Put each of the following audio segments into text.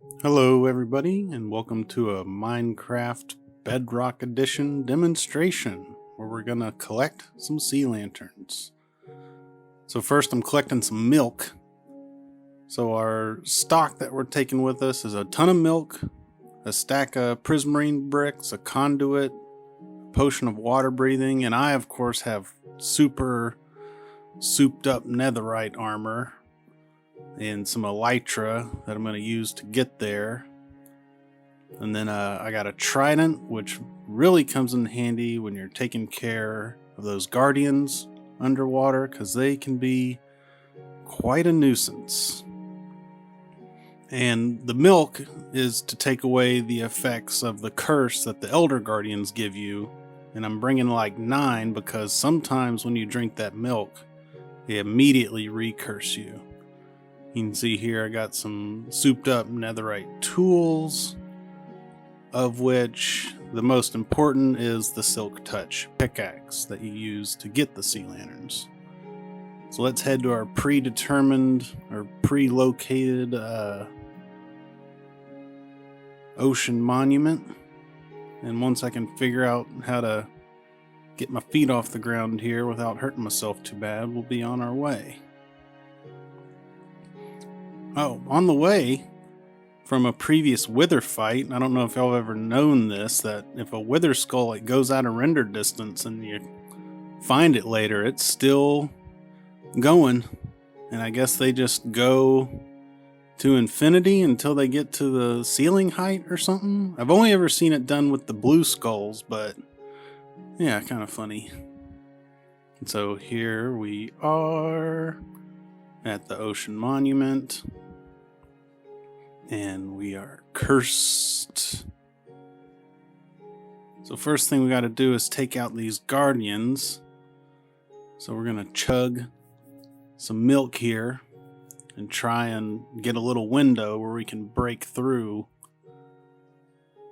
Hello, everybody, and welcome to a Minecraft Bedrock Edition demonstration where we're going to collect some sea lanterns. So, first, I'm collecting some milk. So, our stock that we're taking with us is a ton of milk, a stack of prismarine bricks, a conduit, a potion of water breathing, and I, of course, have super souped up netherite armor and some elytra that I'm going to use to get there. And then I got a trident, which really comes in handy when you're taking care of those guardians underwater, because they can be quite a nuisance. And the milk is to take away the effects of the curse that the elder guardians give you. And I'm bringing like 9 because sometimes when you drink that milk, they immediately recurse you. You can see here I got some souped up netherite tools, of which the most important is the Silk Touch pickaxe that you use to get the sea lanterns. So let's head to our predetermined or pre-located ocean monument. And once I can figure out how to get my feet off the ground here without hurting myself too bad, we'll be on our way. Oh, on the way from a previous wither fight, I don't know if y'all have ever known this, that if a wither skull it goes out of render distance and you find it later, it's still going. And I guess they just go to infinity until they get to the ceiling height or something. I've only ever seen it done with the blue skulls, but yeah, kind of funny. And so here we are at the ocean monument. And we are cursed. So first thing we got to do is take out these guardians. So we're going to chug some milk here and try and get a little window where we can break through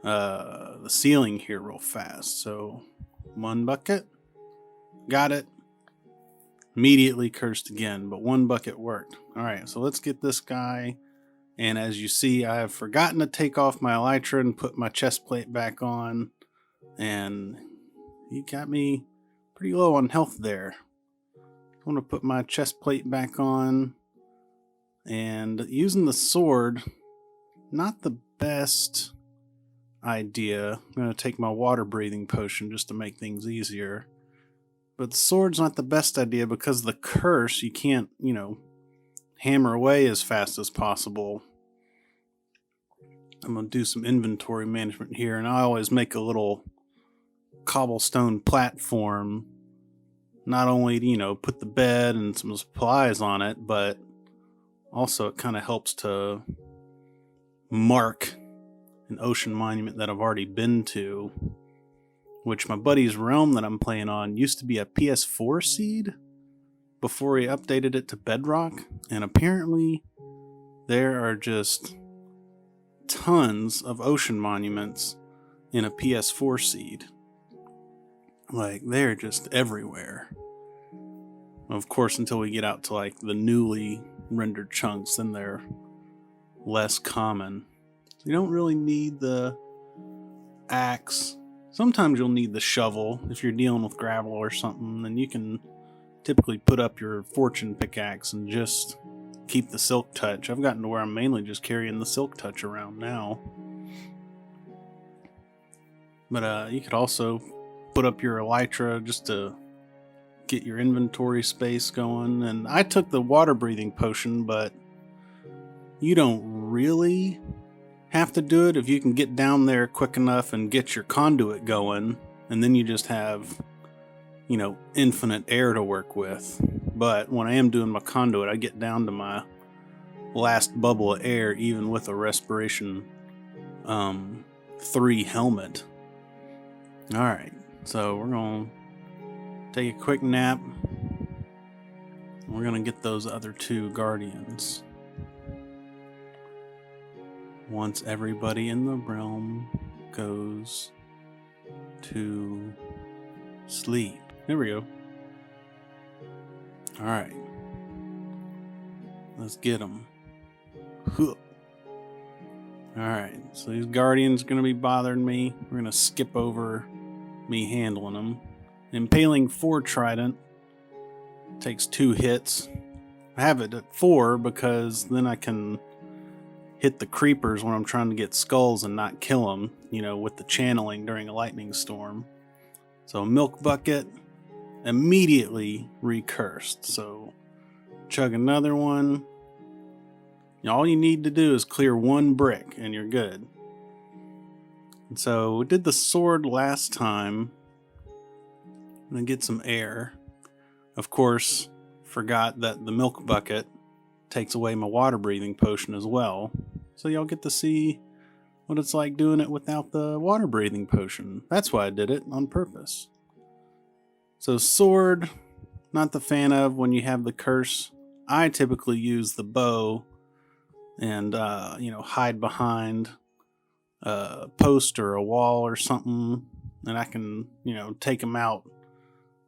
the ceiling here real fast. So 1 bucket. Got it. Immediately cursed again, but 1 bucket worked. Alright, so let's get this guy. And as you see, I have forgotten to take off my elytra and put my chest plate back on. And he got me pretty low on health there. I want to put my chest plate back on. And using the sword, not the best idea. I'm going to take my water breathing potion just to make things easier. But the sword's not the best idea because of the curse. You can't, hammer away as fast as possible. I'm going to do some inventory management here, and I always make a little cobblestone platform. Not only to, put the bed and some supplies on it, but also it kind of helps to mark an ocean monument that I've already been to, which my buddy's realm that I'm playing on used to be a PS4 seed before he updated it to Bedrock, and apparently there are just tons of ocean monuments in a PS4 seed. Like, they're just everywhere. Of course, until we get out to like the newly rendered chunks, then they're less common. So you don't really need the axe. Sometimes you'll need the shovel if you're dealing with gravel or something, then you can typically put up your fortune pickaxe and just keep the silk touch. I've gotten to where I'm mainly just carrying the silk touch around now. But you could also put up your elytra just to get your inventory space going. And I took the water breathing potion, but you don't really have to do it if you can get down there quick enough and get your conduit going, and then you just have infinite air to work with. But when I am doing my conduit, I get down to my last bubble of air even with a respiration 3 helmet. Alright, so we're going to take a quick nap. We're going to get those other 2 guardians once everybody in the realm goes to sleep. There we go. Alright. Let's get them. Alright, so these guardians are going to be bothering me. We're going to skip over me handling them. Impaling 4 trident takes 2 hits. I have it at 4 because then I can hit the creepers when I'm trying to get skulls and not kill them, with the channeling during a lightning storm. So milk bucket, immediately recursed. So chug another one. All you need to do is clear 1 brick and you're good. And so we did the sword last time. I'm gonna get some air. Of course, forgot that the milk bucket takes away my water breathing potion as well. So y'all get to see what it's like doing it without the water breathing potion. That's why I did it, on purpose. So sword, not the fan of when you have the curse. I typically use the bow and hide behind a post or a wall or something, and I can take them out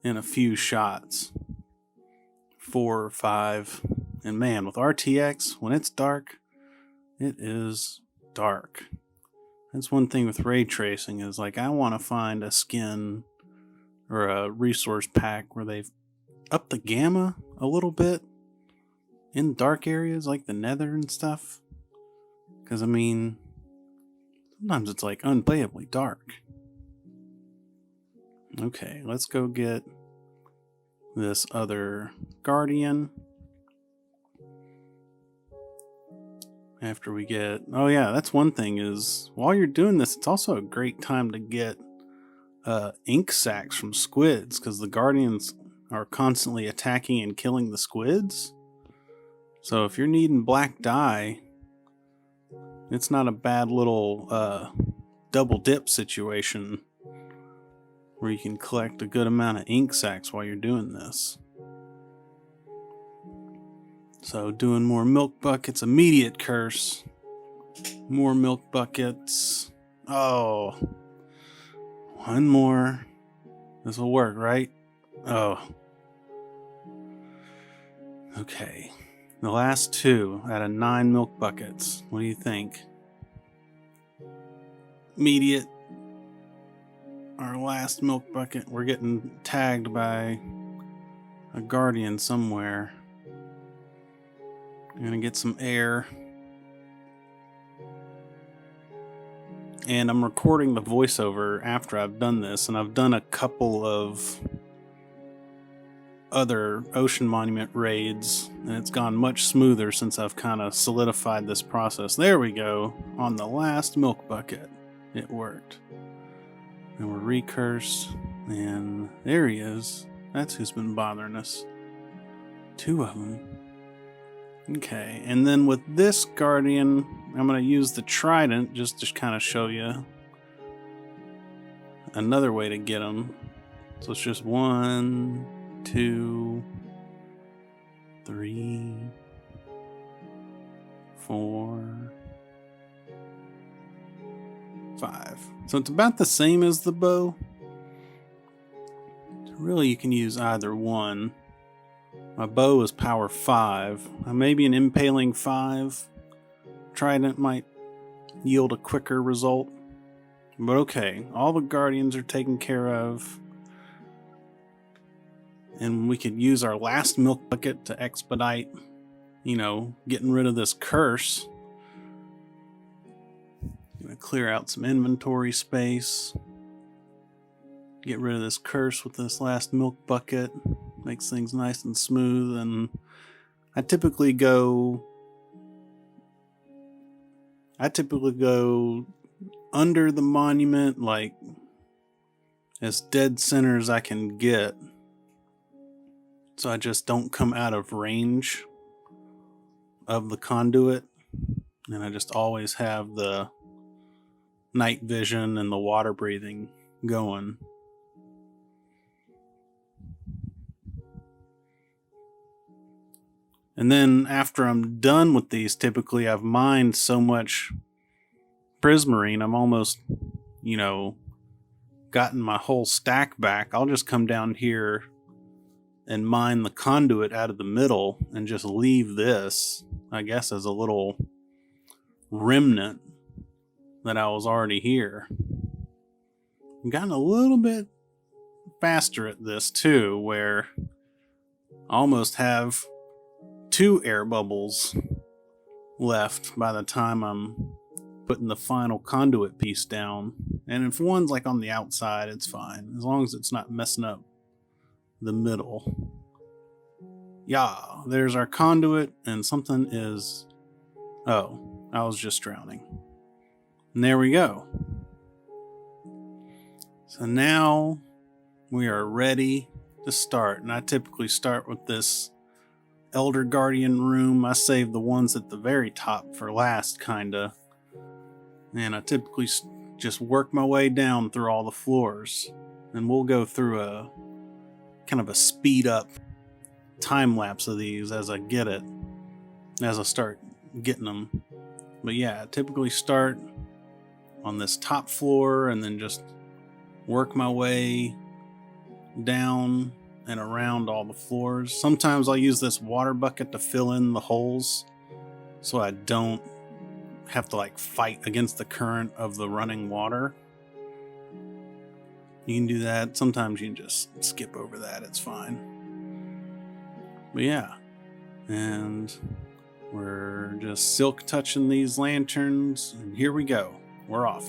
in a few shots, 4 or 5. And man, with RTX, when it's dark, it is dark. That's one thing with ray tracing, is like I want to find a skin or a resource pack where they've upped the gamma a little bit in dark areas like the nether and stuff. Because, sometimes it's like unplayably dark. Okay, let's go get this other guardian. After we get... Oh yeah, that's one thing is, while you're doing this, it's also a great time to get ink sacs from squids, because the guardians are constantly attacking and killing the squids. So if you're needing black dye, it's not a bad little double dip situation where you can collect a good amount of ink sacs while you're doing this. So doing more milk buckets, immediate curse. More milk buckets. Oh, 1 more. This will work, right? Oh. Okay. The last 2 out of 9 milk buckets. What do you think? Immediate. Our last milk bucket. We're getting tagged by a guardian somewhere. I'm gonna get some air. And I'm recording the voiceover after I've done this, and I've done a couple of other Ocean Monument raids, and it's gone much smoother since I've kind of solidified this process. There we go. On the last milk bucket, it worked. And we're recursed, and there he is. That's who's been bothering us. 2 of them. Okay, and then with this guardian, I'm going to use the trident just to kind of show you another way to get them. So it's just 1, 2, 3, 4, 5. So it's about the same as the bow. So really, you can use either one. My bow is power 5. Maybe an impaling 5 trident might yield a quicker result. But okay, all the guardians are taken care of. And we could use our last milk bucket to expedite, getting rid of this curse. Gonna clear out some inventory space. Get rid of this curse with this last milk bucket. Makes things nice and smooth. And I typically go under the monument, like as dead center as I can get, so I just don't come out of range of the conduit, and I just always have the night vision and the water breathing going. And then after I'm done with these, typically I've mined so much prismarine, I'm almost, gotten my whole stack back. I'll just come down here and mine the conduit out of the middle and just leave this, I guess, as a little remnant that I was already here. I've gotten a little bit faster at this too, where I almost have 2 air bubbles left by the time I'm putting the final conduit piece down. And if one's like on the outside, it's fine, as long as it's not messing up the middle. Yeah, there's our conduit, and something is... Oh, I was just drowning. And there we go. So now we are ready to start. And I typically start with this Elder Guardian room. I save the ones at the very top for last, kinda. And I typically just work my way down through all the floors. And we'll go through a kind of a speed up time lapse of these as I get it, as I start getting them. But yeah, I typically start on this top floor and then just work my way down and around all the floors. Sometimes I'll use this water bucket to fill in the holes so I don't have to like fight against the current of the running water. You can do that. Sometimes you can just skip over that. It's fine. But yeah, and we're just silk touching these lanterns, and here we go. We're off.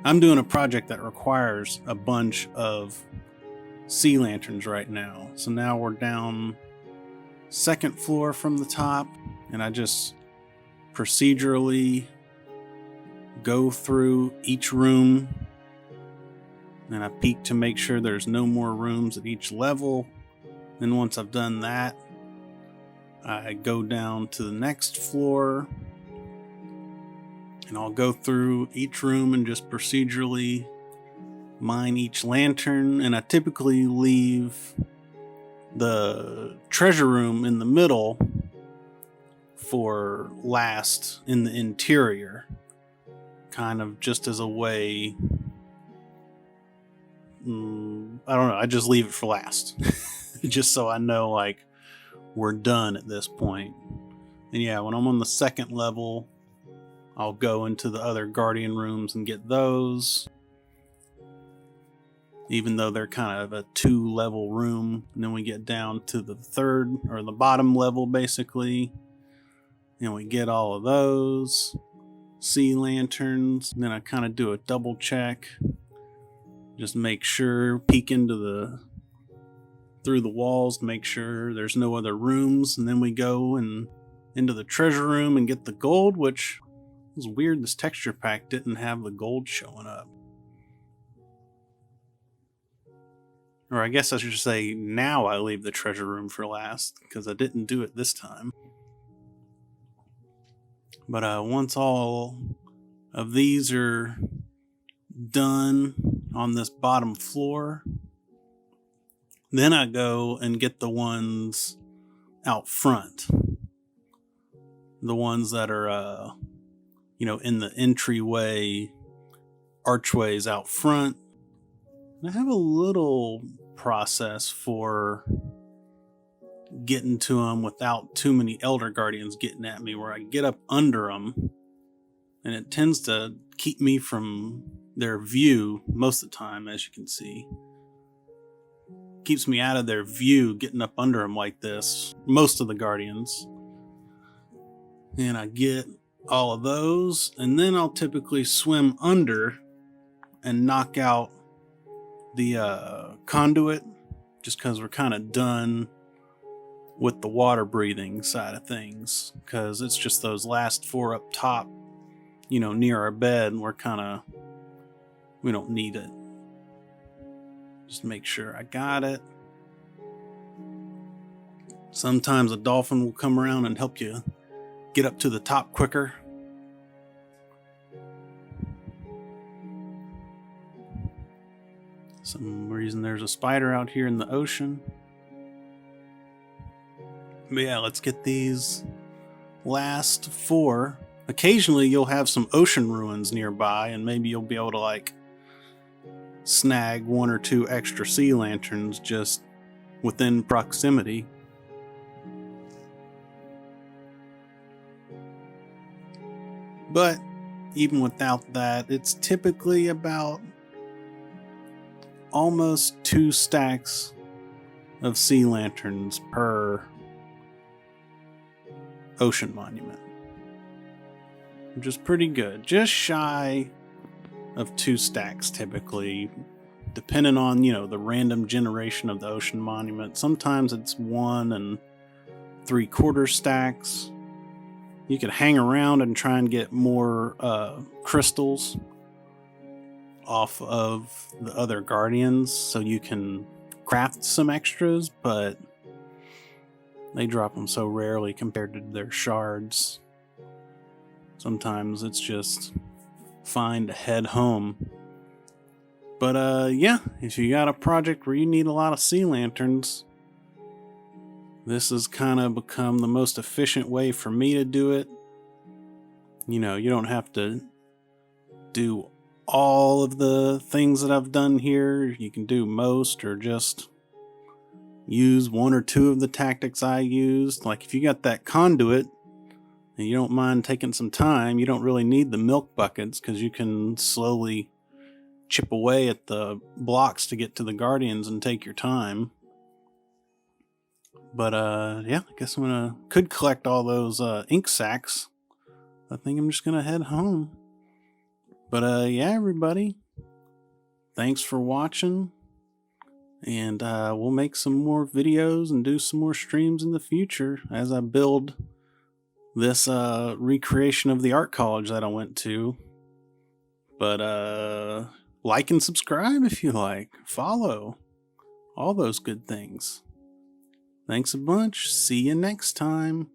I'm doing a project that requires a bunch of sea lanterns right now. So now we're down 2nd floor from the top, and I just procedurally go through each room, and I peek to make sure there's no more rooms at each level. Then once I've done that, I go down to the next floor, and I'll go through each room and just procedurally mine each lantern. And I typically leave the treasure room in the middle for last in the interior, kind of just as a way. I don't know, I just leave it for last. Just so I know, like, we're done at this point. And yeah, when I'm on the 2nd level, I'll go into the other guardian rooms and get those, even though they're kind of a 2-level room. And then we get down to the 3rd, or the bottom level basically, and we get all of those sea lanterns. And then I kind of do a double check, just make sure, peek into through the walls to make sure there's no other rooms. And then we go and into the treasure room and get the gold, which was weird. This texture pack didn't have the gold showing up. Or I guess I should say, now I leave the treasure room for last, because I didn't do it this time. But once all of these are done on this bottom floor, then I go and get the ones out front. The ones that are, in the entryway archways out front. And I have a little process for getting to them without too many Elder Guardians getting at me, where I get up under them, and it tends to keep me from their view most of the time, as you can see. Keeps me out of their view getting up under them like this, most of the Guardians. And I get all of those, and then I'll typically swim under and knock out the conduit, just because we're kind of done with the water breathing side of things, because it's just those last 4 up top, near our bed, and we don't need it. Just make sure I got it. Sometimes a dolphin will come around and help you get up to the top quicker. Some reason there's a spider out here in the ocean. But yeah, let's get these last 4. Occasionally you'll have some ocean ruins nearby, and maybe you'll be able to snag 1 or 2 extra sea lanterns just within proximity. But even without that, it's typically about almost 2 stacks of sea lanterns per ocean monument, which is pretty good. Just shy of 2 stacks typically, depending on, the random generation of the ocean monument. Sometimes it's 1 3/4 stacks. You could hang around and try and get more crystals off of the other guardians so you can craft some extras, but they drop them so rarely compared to their shards. Sometimes it's just fine to head home. But yeah, if you got a project where you need a lot of sea lanterns, this has kind of become the most efficient way for me to do it. You don't have to do all of the things that I've done here. You can do most, or just use 1 or 2 of the tactics I used. Like if you got that conduit and you don't mind taking some time, you don't really need the milk buckets, because you can slowly chip away at the blocks to get to the guardians and take your time. But yeah, I guess could collect all those ink sacs. I think I'm just gonna head home. But yeah, everybody, thanks for watching, and we'll make some more videos and do some more streams in the future as I build this recreation of the art college that I went to. But like and subscribe if you like, follow, all those good things. Thanks a bunch. See you next time.